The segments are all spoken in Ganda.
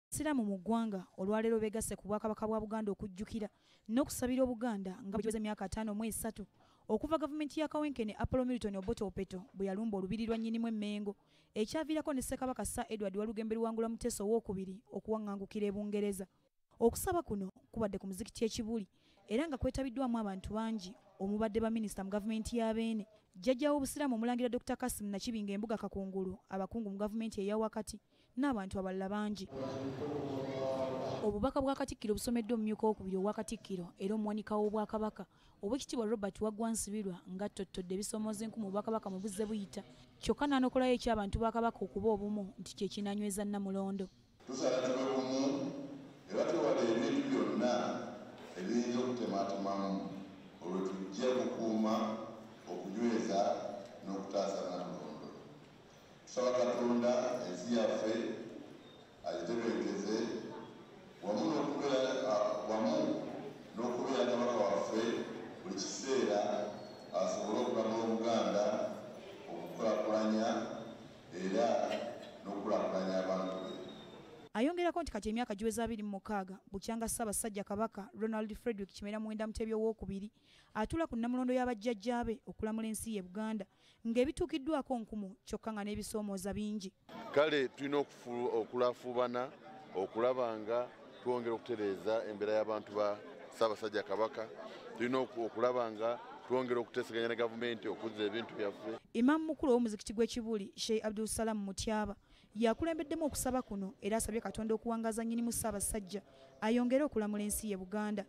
Siramu mu ggwanga olwaleero beegasse ku Bwakabaka bwa Buganda okujjukira n'okusabira Obuganda nga bwe emyaka 5 mu 3 okuva gavumenti ya Kawenkene Apollo Milton Obote bwe yalumba olubiri lwa nnyinimu emmengo ekyaviirako ne Ssekabaka Sir Edward Walugembe Luwangula Muteesa II okuwaŋŋangukira e Bungereza. Okusaba kuno kubadde ku muzikiti ekibuli era nga kwetabiddwamu abantu bangi omubadde ba minisita mu gavumenti ya Beene, jjajja w'obusiraamu omulangira Dr. Kasim Nakibinga Embuga Kakungulu, abakungu mu gavumenti eya wakati n'abantu abalala bangi. Obubaka bwa Katikkiro busomeddwa omumyuka owokubiri owa Katikkiro era omuwanika w'Obwakabaka Oweekitiibwa Robert Waggwa nga ttotodde Bisoomooza enku mu Bwakabaka mu buzze buyita kyokka n'anokolayo eky'abantu ba Kabaka okuba obumu nti kye kinanyweza Nnamulondo. Tusala tube bumu era twewale ebintu byonna ebiyinza okutematemamu olwo tujja kukuuma okunyweza n'okutaasa Nnamulondo. Tusaba Katonda ensi yaffe agitebeekeze wamu n'okubeera Kabaka waffe buli kiseera asobole okulamula Obuganda okukulaakulanya era n'okulaakulanya abantu be. Ayongerako nti kati emyaka giweza 26 bukyanga Ssaabasajja Kabaka Ronald Frederick Kimera Mwenda Mutebi II atula ku Nnamulondo y'abajjajjaabe okulamula ensi ye Buganda ng'ebituukiddwako nkumu kyokka nga n'ebisoomooza bingi. Kale tulina okulafuubana okulaba nga twongera okutereeza embeera y'abantu ba Ssaabasajja Kabaka, tulina okulaba nga twongera okuteeseganya ne gavumenti okuzza ebintu byaffe. Imam mukulu w'omuzikiti gw'Ekibuli Sheikh Abdul Salam Mutyaba yakulembeddemu okusaba kuno era asabye Katonda okuwangaza nnyinimu Ssaabasajja ayongere okulamula ensi ye Buganda.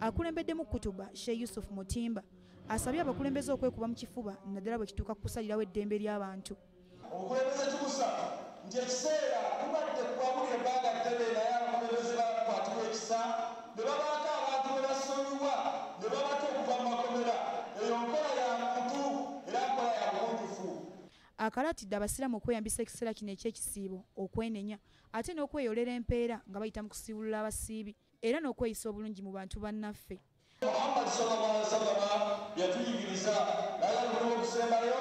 Akulembeddemu kutuba Sheikh Yusuf Mutimba asabye abakulembeze okwekuba mu kifuba naddala bwe kituuka ku kusalirawo eddembe ly'abantu. Obukulembeze tubusa nti ekiseera tubadde kwabulira ebbanga ddene naye abakulembeze bakwatibwa ekisa ne babaako abantu be basonyiwa ne babata okuva mu makomera. Eyo nkola ya muntu era nkola ya bugunjufu. Akalatidde abasiraamu okweyambisa ekiseera kino eky'ekisiibo okwenenya ate n'okweyolera empeera nga bayita mu kusiibulula abasiibi era n'okweyisa obulungi mu bantu bannaffe. Muhammad sallallahu alaihi wasallam yatuyigiriza naye olwo okusembayo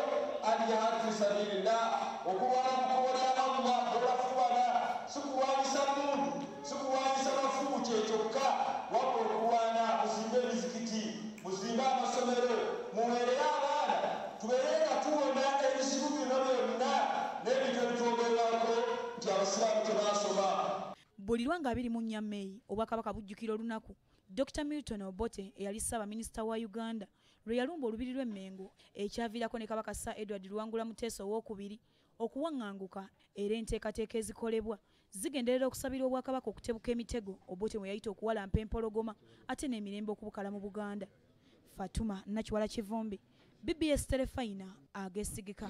al-jihad fi sabilillah okuwala mu kkubo lya Allah olwafubana sikuwanisa muntu sikuwanisa bafumu kyekyoka wabula okuwaana muzimbe emizikiti muzimbe amasomero muweerere abaana tubeere nga tuwona ebizibu bino byonna n'ebintu ebitwogerwako nti abasiraamu tebasoma. Buli lwanga 24 Mei Obwakabaka bujjukira olunaku Dr. Milton Obote eyali Ssaabaminisita wa Uganda lwe yalumba olubiri lw'emmengo ekyaviirako ne Kabaka Sir Edward Luwangula Muteesa II okuwaŋŋanguka era enteekateeka ezikolebwa zigenderera okusabira Obwakabaka okutebuka emitego Obote mwe yayita okuwalampa empologoma ate n'emirembe okubukala mu Buganda. Fatuma Nakiwala Kivumbi, BBS Telefayina ageesigika.